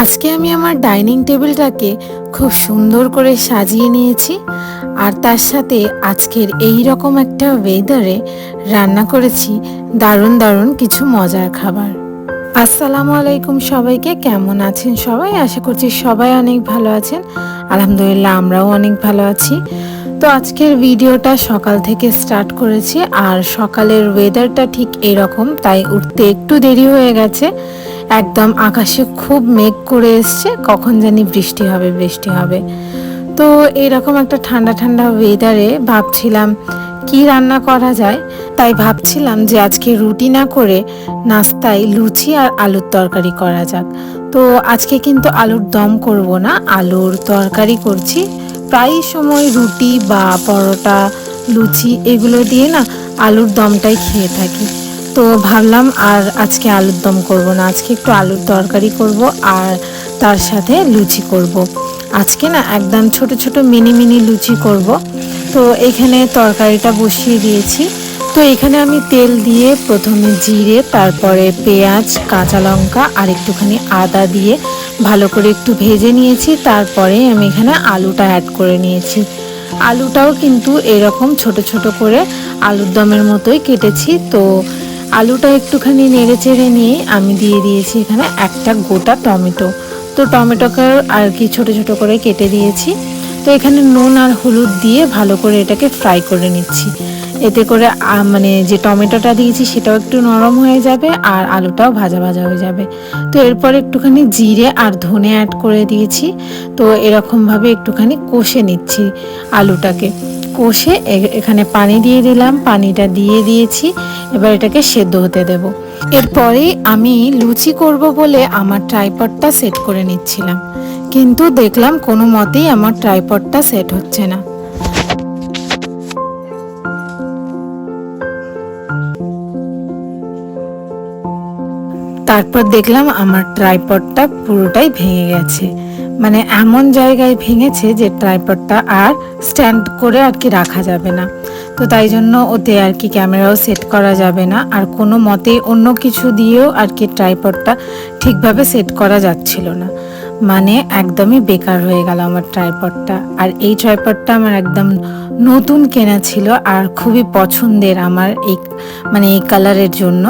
আজকে আমি আমার ডাইনিং টেবিলটাকে খুব সুন্দর করে সাজিয়ে নিয়েছি আর তার সাথে আজকের এই রকম একটা ওয়েদারে রান্না করেছি দারুণ দারুণ কিছু মজার খাবার। আসসালামু আলাইকুম সবাইকে, কেমন আছেন সবাই? আশা করছি সবাই অনেক ভালো আছেন। আলহামদুলিল্লাহ আমরাও অনেক ভালো আছি। তো আজকের ভিডিওটা সকাল থেকে স্টার্ট করেছি আর সকালের ওয়েদারটা ঠিক এরকম, তাই উঠতে একটু দেরি হয়ে গেছে। একদম আকাশে খুব মেঘ করে এসছে, কখন জানি বৃষ্টি হবে বৃষ্টি হবে। তো এরকম একটা ঠান্ডা ঠান্ডা ওয়েদারে ভাবছিলাম কি রান্না করা যায়, তাই ভাবছিলাম যে আজকে রুটি না করে নাস্তায় লুচি আর আলুর তরকারি করা যাক। তো আজকে কিন্তু আলুর দম করব না, আলুর তরকারি করছি। প্রায় সময় রুটি বা পরোটা, লুচি এগুলো দিয়ে না আলুর দমটাই খেয়ে থাকি। তো ভাবলাম আর আজকে আলুর দম করব না, আজকে একটু আলুর তরকারি করব আর তার সাথে লুচি করব। আজকে না একদম ছোট ছোট মিনি মিনি লুচি করব। তো এখানে তরকারিটা বসিয়ে দিয়েছি। তো এখানে আমি তেল দিয়ে প্রথমে জিরে, তারপরে পেঁয়াজ, কাঁচা লঙ্কা আর একটুখানি আদা দিয়ে ভালো করে একটু ভেজে নিয়েছি। তারপরে আমি এখানে আলুটা অ্যাড করে নিয়েছি। আলুটাও কিন্তু এরকম ছোট ছোট করে আলুর দমের মতোই কেটেছি। তো আলুটা একটুখানি নেড়ে চেড়ে নিয়ে আমি দিয়ে দিয়েছি এখানে একটা গোটা টমেটো। তো টমেটোকে আর কি ছোট ছোট করে কেটে দিয়েছি। তো এখানে নুন আর হলুদ দিয়ে ভালো করে এটাকে ফ্রাই করে নিচ্ছি। এতে করে মানে যে টমেটোটা দিয়েছি সেটাও একটু নরম হয়ে যাবে আর আলুটাও ভাজা ভাজা হয়ে যাবে। তো এরপর একটুখানি জিরে আর ধনে অ্যাড করে দিয়েছি। তো এরকমভাবে একটুখানি কষে নিচ্ছি আলুটাকে। কষে এখানে পানি দিয়ে দিলাম, পানিটা দিয়ে দিয়েছি। এবার এটাকে সেদ্ধ হতে দেব। এরপরেই আমি লুচি করব বলে আমার ট্রাইপডটা সেট করে নিচ্ছিলাম, কিন্তু দেখলাম কোনো মতেই আমার ট্রাইপডটা সেট হচ্ছে না। তারপর দেখলাম আমার ট্রাইপডটা পুরোটাই ভেঙে গেছে। মানে এমন জায়গায় ভেঙেছে যে ট্রাইপডটা আর স্ট্যান্ড করে আর কি রাখা যাবে না। তো তাই জন্য ওতে আর কি ক্যামেরাও সেট করা যাবে না, আর কোনো মতেই অন্য কিছু দিয়েও আর কি ট্রাইপডটা ঠিকভাবে সেট করা যাচ্ছিল না। মানে একদমই বেকার হয়ে গেল আমার ট্রাইপডটা। আর এই ট্রাইপডটা আমার একদম নতুন কেনা ছিল আর খুবই পছন্দের আমার, এই কালারের জন্য।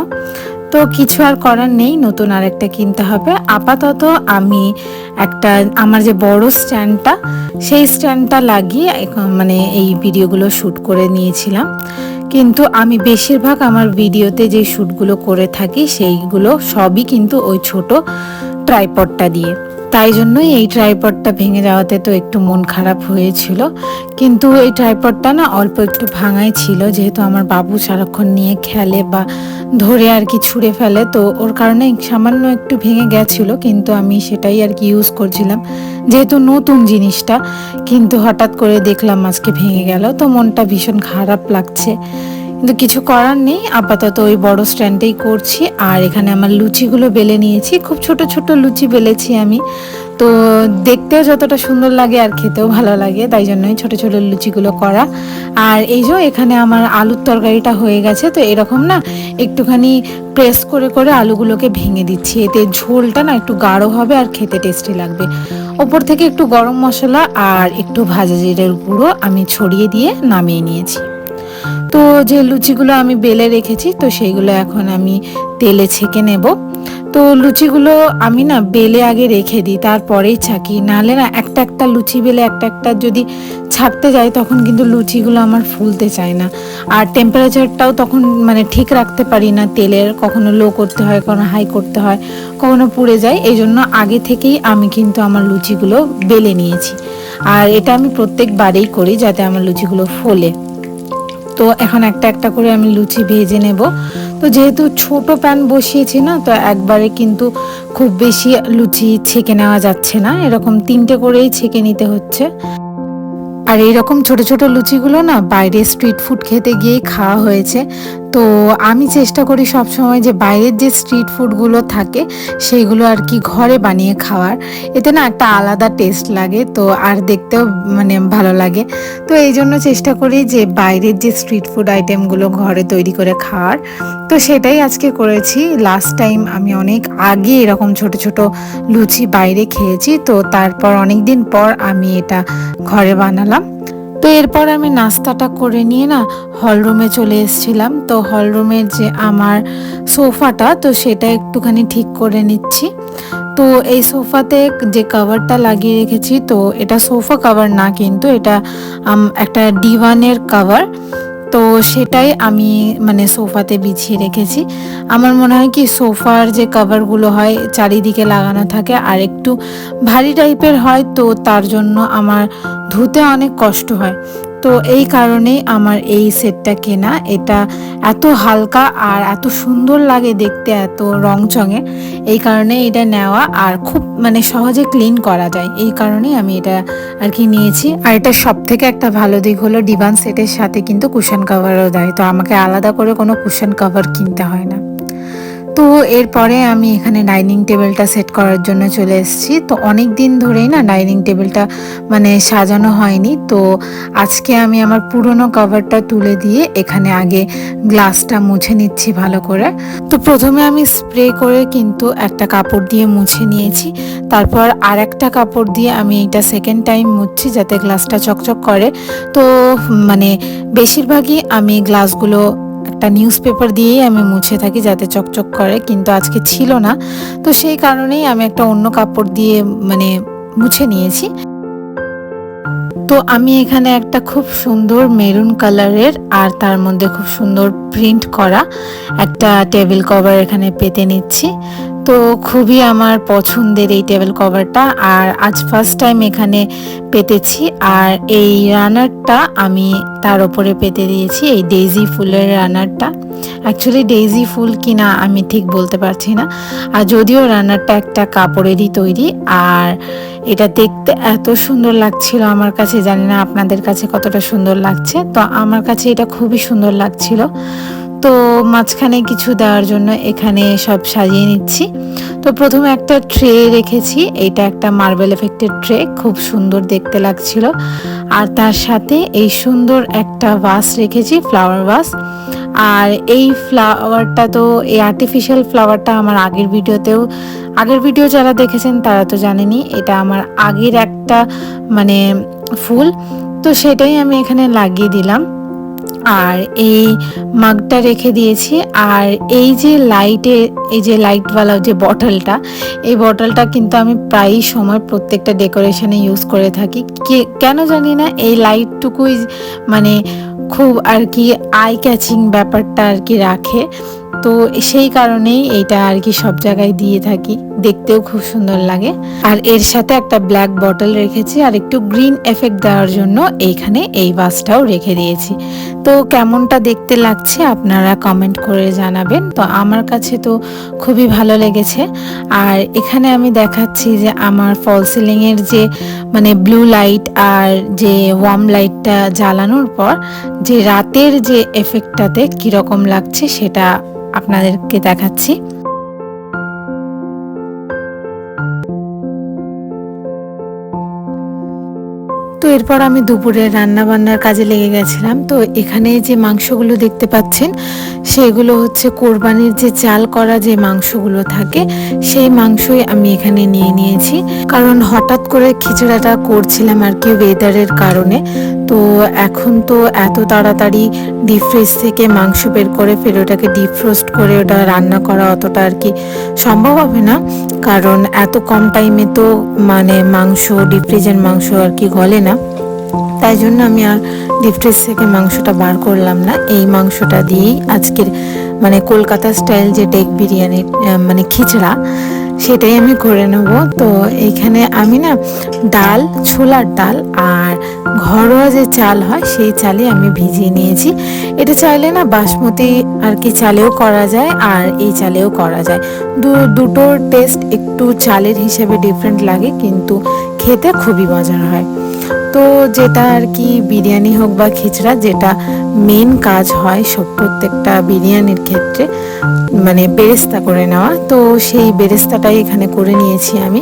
তো কিছু আর করার নেই, নতুন আরেকটা কিনতে হবে। আপাতত আমি একটা আমার যে বড় স্ট্যান্ডটা, সেই স্ট্যান্ডটা লাগিয়ে মানে এই ভিডিওগুলো শ্যুট করে নিয়েছিলাম। কিন্তু আমি বেশিরভাগ আমার ভিডিওতে যে শ্যুটগুলো করে থাকি সেইগুলো সবই কিন্তু ওই ছোট ট্রাইপডটা দিয়ে। তাই জন্যই এই ট্রাইপডটা ভেঙে যাওয়াতে তো একটু মন খারাপ হয়েছিল। কিন্তু এই ট্রাইপডটা না অল্প একটু ভাঙাই ছিল, যেহেতু আমার বাবু সারাক্ষণ নিয়ে খেলে বা ধরে আর কি ছুঁড়ে ফেলে, তো ওর কারণে সামান্য একটু ভেঙে গেছিল। কিন্তু আমি সেটাই আর কি ইউজ করছিলাম, যেহেতু নতুন জিনিসটা। কিন্তু হঠাৎ করে দেখলাম আজকে ভেঙে গেল, তো মনটা ভীষণ খারাপ লাগছে। কিন্তু কিছু করার নেই, আপাতত ওই বড় স্ট্যান্ডেই করছি। আর এখানে আমার লুচিগুলো বেলে নিয়েছি, খুব ছোট ছোট লুচি বেলেছি আমি। তো দেখতেও যতটা সুন্দর লাগে আর খেতেও ভালো লাগে, তাই জন্যই ছোট ছোট লুচিগুলো করা। আর এই যে এখানে আমার আলুর তরকারিটা হয়ে গেছে। তো এরকম না একটুখানি প্রেস করে করে আলুগুলোকে ভেঙে দিচ্ছি, এতে ঝোলটা না একটু গাঢ় হবে আর খেতে টেস্টি লাগবে। ওপর থেকে একটু গরম মশলা আর একটু ভাজা জিরের গুঁড়ো আমি ছড়িয়ে দিয়ে নামিয়ে নিয়েছি। তো যে লুচিগুলো আমি বেলে রেখেছি, তো সেইগুলো এখন আমি তেলে ছেঁকে নেব। তো লুচিগুলো আমি না বেলে আগে রেখে দিই, তারপরেই ছাঁকি। নাহলে না একটা একটা লুচি বেলে একটা একটা যদি ছাঁকতে যাই তখন কিন্তু লুচিগুলো আমার ফুলতে চায় না। আর টেম্পারেচারটাও তখন মানে ঠিক রাখতে পারি না তেলের, কখনো লো করতে হয়, কখনো হাই করতে হয়, কখনো পুড়ে যায়। এই জন্য আগে থেকেই আমি কিন্তু আমার লুচিগুলো বেলে নিয়েছি। আর এটা আমি প্রত্যেকবারেই করি যাতে আমার লুচিগুলো ফোলে। তো এখন একটা একটা করে আমি লুচি ভেজে নেব। তো যেহেতু ছোট প্যান বসিয়েছি না, তো একবারে কিন্তু খুব বেশি লুচি ছেঁকে নেওয়া যাচ্ছে না, এরকম 3টে করেই ছেঁকে নিতে হচ্ছে। আর এইরকম ছোট ছোট লুচিগুলো না বাইরে স্ট্রিট ফুড খেতে গিয়েই খাওয়া হয়েছে। তো আমি চেষ্টা করি সব সময় যে বাইরের যে স্ট্রিট ফুডগুলো থাকে সেইগুলো আর কি ঘরে বানিয়ে খাওয়ার, এতে না একটা আলাদা টেস্ট লাগে, তো আর দেখতেও মানে ভালো লাগে। তো এই জন্য চেষ্টা করি যে বাইরের যে স্ট্রিট ফুড আইটেমগুলো ঘরে তৈরি করে খাওয়ার। তো সেটাই আজকে করেছি। লাস্ট টাইম আমি অনেক আগে এরকম ছোট ছোট লুচি বাইরে খেয়েছি, তো তারপর অনেক দিন পর আমি এটা ঘরে বানালাম। তো এরপর আমি নাস্তাটা করে নিয়ে না হলরুমে চলে এসেছিলাম। তো হলরুমের যে আমার সোফাটা, তো সেটা একটুখানি ঠিক করে নিচ্ছি। তো এই সোফাতে যে কভারটা লাগিয়ে রেখেছি, তো এটা সোফা কভার না, কিন্তু এটা একটা ডিভানের কভার। তো সেটাই আমি মানে সোফাতে বিছিয়ে রেখেছি। আমার মনে হয় কি সোফার যে কভারগুলো হয় চারিদিকে লাগানো থাকে আর একটু ভারী টাইপের হয়, তো তার জন্য আমার ধুতে অনেক কষ্ট হয়। তো এই কারণেই আমার এই সেটটা কেনা। এটা এত হালকা আর এত সুন্দর লাগে দেখতে, এত রংচঙে, এই কারণে এটা নেওয়া। আর খুব মানে সহজে ক্লিন করা যায়, এই কারণেই আমি এটা আর কি নিয়েছি। আর এটা সব থেকে একটা ভালো দিক হলো ডিভান সেটের সাথে কিন্তু কুশন কভারও দেয়, তো আমাকে আলাদা করে কোনো কুশন কভার কিনতে হয় না। তো এরপরে আমি এখানে ডাইনিং টেবিলটা সেট করার জন্য চলে এসেছি। তো অনেক দিন ধরেই না ডাইনিং টেবিলটা মানে সাজানো হয়নি, তো আজকে আমি আমার পুরনো কভারটা তুলে দিয়ে এখানে আগে গ্লাসটা মুছে নিচ্ছি ভালো করে। তো প্রথমে আমি স্প্রে করে কিন্তু একটা কাপড় দিয়ে মুছে নিয়েছি, তারপর আর একটা কাপড় দিয়ে আমি এটা সেকেন্ড টাইম মুছছি যাতে গ্লাসটা চকচক করে। তো মানে বেশিরভাগই আমি গ্লাসগুলো একটা নিউজ পেপার দিয়েই আমি মুছে থাকি যাতে চকচক করে, কিন্তু আজকে ছিল না, তো সেই কারণেই আমি একটা অন্য কাপড় দিয়ে মানে মুছে নিয়েছি। তো আমি এখানে একটা খুব সুন্দর মেরুন কালারের আর তার মধ্যে খুব সুন্দর প্রিন্ট করা একটা টেবিল কভার এখানে পেতে নিচ্ছি। তো খুবই আমার পছন্দের এই টেবিল কভারটা, আর আজ ফার্স্ট টাইম এখানে পেতেছি। আর এই রানারটা আমি তার উপরে পেতে দিয়েছি, এই ডেইজি ফুলের রানারটা। অ্যাকচুয়ালি ডেইজি ফুল কিনা আমি ঠিক বলতে পারছি না, আর যদিও রানারটা একটা কাপড়েরই তৈরি। আর এটা দেখতে এত সুন্দর লাগছিল আমার কাছে, জানি না আপনাদের কাছে কতটা সুন্দর লাগছে, তো আমার কাছে এটা খুবই সুন্দর লাগছিল। তো মাঝখানে কিছু দেওয়ার জন্য এখানে সব সাজিয়ে নিচ্ছি। তো প্রথমে একটা ট্রে রেখেছি, এটা একটা মার্বেল এফেক্টের ট্রে, খুব সুন্দর দেখতে লাগছিল। আর তার সাথে এই সুন্দর একটা ভাস রেখেছি, ফ্লাওয়ার ভাস। আর এই ফ্লাওয়ারটা, তো এই আর্টিফিশিয়াল ফ্লাওয়ারটা আমার আগের ভিডিও যারা দেখেছেন তারা তো জানেনই, এটা আমার আগের একটা মানে ফুল, তো সেটাই আমি এখানে লাগিয়ে দিলাম। আর এই মাগটা রেখে দিয়েছি। আর এই যে লাইটওয়ালা যে বটলটা, এই বটলটা কিন্তু আমি প্রায়ই সময় প্রত্যেকটা ডেকোরেশনে ইউজ করে থাকি। কেন জানি না, এই লাইটটুকুই মানে খুব আর কি আই ক্যাচিং ব্যাপারটা আর কি রাখে, তো সেই কারণেই এইটা আর কি সব জায়গায় দিয়ে থাকি, দেখতেও খুব সুন্দর লাগে। আর এর সাথে একটা ব্ল্যাক বটল রেখেছি, আর একটু গ্রিন এফেক্ট দেওয়ার জন্য এইখানে এই ভাসটাও রেখে দিয়েছি। তো কেমনটা দেখতে লাগছে আপনারা কমেন্ট করে জানাবেন। তো আমার কাছে তো খুবই ভালো লেগেছে। আর এখানে আমি দেখাচ্ছি যে আমার ফল সিলিংয়ের যে মানে ব্লু লাইট আর যে ওয়ার্ম লাইটটা জ্বালানোর পর যে রাতের যে এফেক্টটাতে কীরকম লাগছে সেটা আপনাদেরকে দেখাচ্ছি। তো এরপর আমি দুপুরে রান্না বান্নার কাজে লেগে গেছিলাম। তো এখানে যে মাংসগুলো দেখতে পাচ্ছেন সেগুলো হচ্ছে কোরবানির যে চাল করা যে মাংসগুলো থাকে, সেই মাংসই আমি এখানে নিয়ে নিয়েছি। কারণ হঠাৎ করে খিচুড়াটা করছিলাম আর কি ওয়েদারের কারণে। তো এখন তো এত তাড়াতাড়ি ডিপ ফ্রিজ থেকে মাংস বের করে ফের ওটাকে ডিপ ফ্রোস্ট করে ওটা রান্না করা অতটা আর কি সম্ভব হবে না, কারণ এত কম টাইমে তো মানে মাংস ডিপ ফ্রিজের মাংস আর কি গলে না। তাই জন্য আমি আর ডিপ ফ্রিজ থেকে মাংসটা বার করলাম না। এই মাংসটা দিয়েই আজকের মানে কলকাতা স্টাইল যে ডেক বিরিয়ানি মানে খিচড়া, সেটাই আমি করে নেব। তো এইখানে আমি না ডাল, ছোলার ডাল আর ঘরোয়া যে চাল হয় সেই চালই আমি ভিজিয়ে নিয়েছি। এটা চাইলে না বাসমতি আর কি চালেও করা যায় আর এই চালেও করা যায়। দুটোর টেস্ট একটু চালের হিসেবে ডিফারেন্ট লাগে, কিন্তু খেতে খুবই মজার হয়। তো যেটা আর কি বিরিয়ানি হোক বা খিচড়া, যেটা মেন কাজ হয় সব প্রত্যেকটা বিরিয়ানির ক্ষেত্রে, মানে বেরেস্তা করে নেওয়া, তো সেই বেরেস্তাটাই এখানে করে নিয়েছি আমি।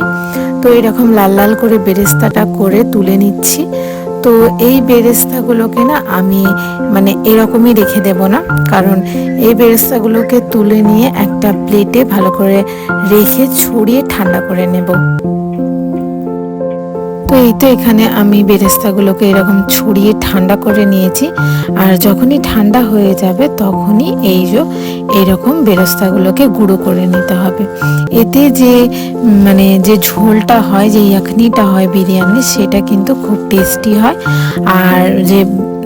তো এরকম লাল লাল করে বেরেস্তাটা করে তুলে নিচ্ছি। তো এই বেরেস্তাগুলোকে না আমি মানে এরকমই রেখে দেব না, কারণ এই বেরেস্তাগুলোকে তুলে নিয়ে একটা প্লেটে ভালো করে রেখে ছড়িয়ে ঠান্ডা করে নেব। তো এই তো এখানে আমি বেরেস্তাগুলোকে এরকম ছড়িয়ে ঠান্ডা করে নিয়েছি। আর যখনই ঠান্ডা হয়ে যাবে তখনই এইরকম বেরেস্তাগুলোকে গুঁড়ো করে নিতে হবে। এতে যে মানে যে ঝোলটা হয়, যে ইয়াখনিটা হয় বিরিয়ানির, সেটা কিন্তু খুব টেস্টি হয়। আর যে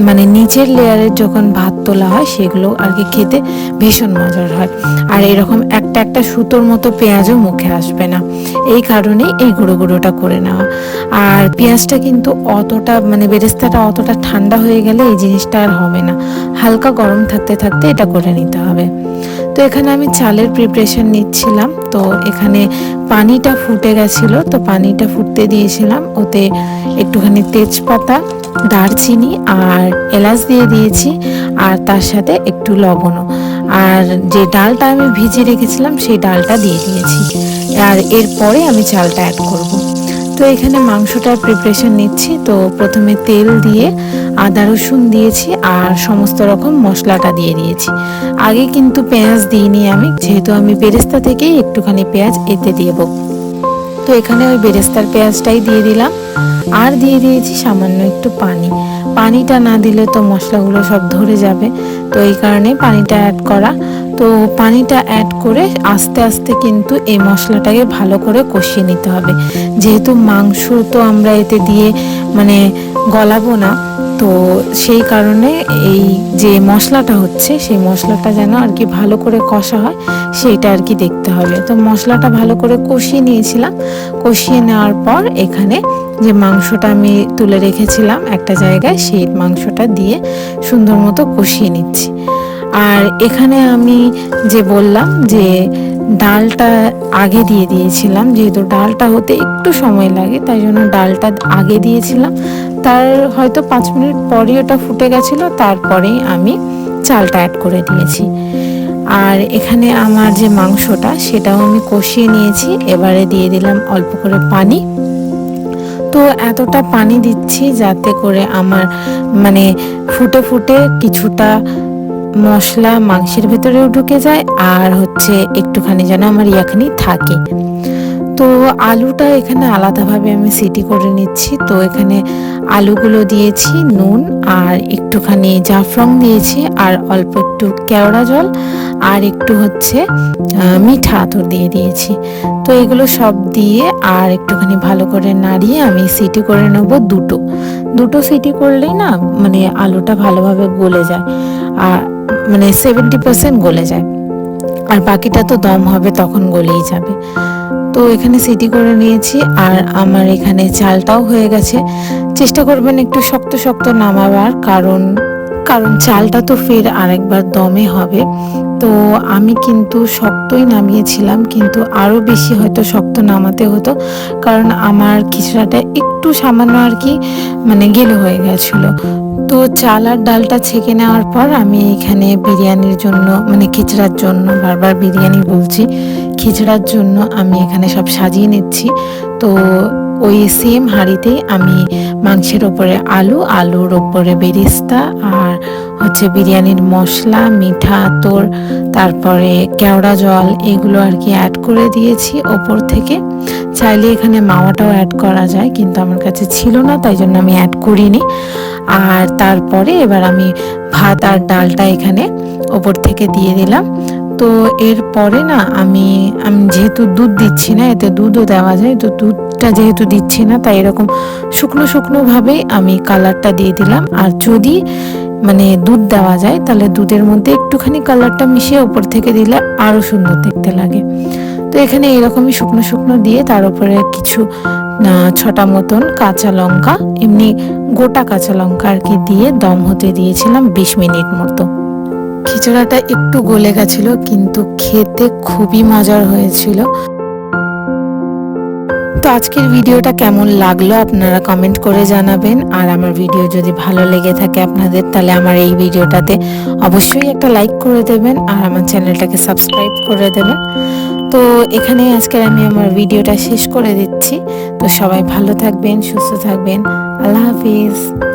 মানে নিচের লেয়ারের যখন ভাত তোলা হয় সেগুলো আর কি খেতে ভীষণ মজার হয়। আর এরকম একটা একটা সুতোর মতো পেঁয়াজও মুখে আসবে না, এই কারণেই এই গুঁড়ো গুঁড়োটা করে নেওয়া। আর পেঁয়াজটা কিন্তু অতটা মানে বেরেস্তাটা অতটা ঠান্ডা হয়ে গেলে এই জিনিসটা আর হবে না, হালকা গরম থাকতে থাকতে এটা করে নিতে হবে। তো এখানে আমি চালের প্রিপারেশন নিচ্ছিলাম। তো এখানে পানিটা ফুটে গেছিলো, তো পানিটা ফুটতে দিয়েছিলাম, ওতে একটুখানি তেজপাতা, দারচিনি আর এলাচ দিয়ে দিয়েছি, আর তার সাথে একটু লবণও, আর যে ডালটা আমি ভিজিয়ে রেখেছিলাম সেই ডালটা দিয়ে দিয়েছি। আর এরপরে আমি চালটা অ্যাড করব। তো এখানে মাংসটার প্রিপারেশন নিচ্ছি। তো প্রথমে তেল দিয়ে আদা রসুন দিয়েছি আর সমস্ত রকম মশলাটা দিয়ে দিয়েছি। আগে কিন্তু পেঁয়াজ দিইনি আমি, যেহেতু আমি বেরেস্তা থেকেই একটুখানি পেঁয়াজ এতে দেব। তো এখানে ওই বেরেস্তার পেঁয়াজটাই দিয়ে দিলাম, আর দিয়ে দিয়েছি সামান্য একটু পানি। পানিটা না দিলে তো মশলাগুলো সব ধরে যাবে, তো এই কারণে পানিটা অ্যাড করা। তো পানিটা অ্যাড করে আস্তে আস্তে কিন্তু এই মশলাটাকে ভালো করে কষিয়ে নিতে হবে, যেহেতু মাংস তো আমরা এতে দিয়ে মানে গলাবো না, তো সেই কারণে এই যে মশলাটা হচ্ছে সেই মশলাটা যেন আর কি ভালো করে কষা হয় সেইটা আর কি দেখতে হবে। তো মশলাটা ভালো করে কষিয়ে নিয়েছিলাম। কষিয়ে নেওয়ার পর এখানে যে মাংসটা আমি তুলে রেখেছিলাম একটা জায়গায়, সেই মাংসটা দিয়ে সুন্দর মতো কষিয়ে নিচ্ছি। আর এখানে আমি যে বললাম যে ডালটা আগে দিয়ে দিয়েছিলাম, যেহেতু ডালটা হতে একটু সময় লাগে তাই জন্য ডালটা আগে দিয়েছিলাম। তার হয়তো 5 মিনিট পরই ওটা ফুটে গেছিলো, তারপরেই আমি চালটা অ্যাড করে দিয়েছি। আর এখানে আমার যে মাংসটা সেটাও আমি কষিয়ে নিয়েছি। এবারে দিয়ে দিলাম অল্প করে পানি। তো এতটা পানি দিচ্ছি যাতে করে আমার মানে ফুটে ফুটে কিছুটা মশলা মাংসের ভেতরেও ঢুকে যায়, আর হচ্ছে একটুখানি যেন আমার ইয়াখনি থাকে। তো আলুটা এখানে আলাদাভাবে আমি সিটি করে নিচ্ছি। তো এখানে আলুগুলো দিয়েছি, নুন আর একটুখানি জাফরং দিয়েছি, আর অল্প একটু কেওড়া জল, আর একটু হচ্ছে মিঠা আতর দিয়ে দিয়েছি। তো এগুলো সব দিয়ে আর একটুখানি ভালো করে নাড়িয়ে আমি সিটি করে নেব দুটো সিটি করলেই না মানে আলুটা ভালোভাবে গলে যায়, আর মানে 70% গলে যায়, আর বাকিটা তো দম হবে তখন গলেই যাবে। তো এখানে সিটি করে নিয়েছি, আর আমার এখানে চালটাও হয়ে গেছে। চেষ্টা করবেন একটু শক্ত শক্ত নামাবার, কারণ চালটা তো ফের আরেকবার দমে হবে। তো আমি কিন্তু শক্তই নামিয়েছিলাম, কিন্তু আরও বেশি হয়তো শক্ত নামাতে হতো, কারণ আমার খিচড়াটা একটু সামান্য আর কি মানে গেলো হয়ে গেছিলো। তো চাল আর ডালটা ছেঁকে নেওয়ার পর আমি এখানে বিরিয়ানির জন্য মানে খিচড়ার জন্য, বারবার বিরিয়ানি বলছি, খিচড়ার জন্য আমি এখানে সব সাজিয়ে নিচ্ছি। তো ওই সেম হাঁড়িতেই আমি মাংসের ওপরে আলুর ওপরে বেরেস্তা, আর হচ্ছে বিরিয়ানির মশলা, মিঠা আতর, তারপরে কেওড়া জল, এগুলো আর কি অ্যাড করে দিয়েছি ওপর থেকে। চাইলে এখানে মাওয়াটাও অ্যাড করা যায়, কিন্তু আমার কাছে ছিল না তাই জন্য আমি অ্যাড করিনি। আর তারপরে এবার আমি ভাত আর ডালটা এখানে ওপর থেকে দিয়ে দিলাম। তো এরপরে না আমি যেহেতু দুধ দিচ্ছি না, এতে দুধও দেওয়া যায়, তো দুধটা যেহেতু দিচ্ছি না তাই এরকম শুকনো ভাবেই আমি কালারটা দিয়ে দিলাম। আর যদি মানে দুধ দেওয়া যায় তাহলে দুধের মধ্যে একটুখানি কালারটা মিশিয়ে ওপর থেকে দিলে আরও সুন্দর দেখতে লাগে। তো এখানে এরকমই শুকনো দিয়ে তার উপরে কিছু 6টা মতন কাঁচা লঙ্কা, এমনি গোটা কাঁচা লঙ্কা আর কি দিয়ে দম হতে দিয়েছিলাম 20 মিনিট মতো। খিচুড়াটা একটু গলে গেছিল, কিন্তু খেতে খুবই মজার হয়েছিল। তো আজকের ভিডিওটা কেমন লাগলো আপনারা কমেন্ট করে জানাবেন। আর আমার ভিডিও যদি ভালো লেগে থাকে আপনাদের, তাহলে আমার এই ভিডিওটাতে অবশ্যই একটা লাইক করে দেবেন আর আমার চ্যানেলটাকে সাবস্ক্রাইব করে দেবেন। তো এখানেই আজকের আমি আমার ভিডিওটা শেষ করে দিচ্ছি। তো সবাই ভালো থাকবেন, সুস্থ থাকবেন। আল্লাহ হাফিজ।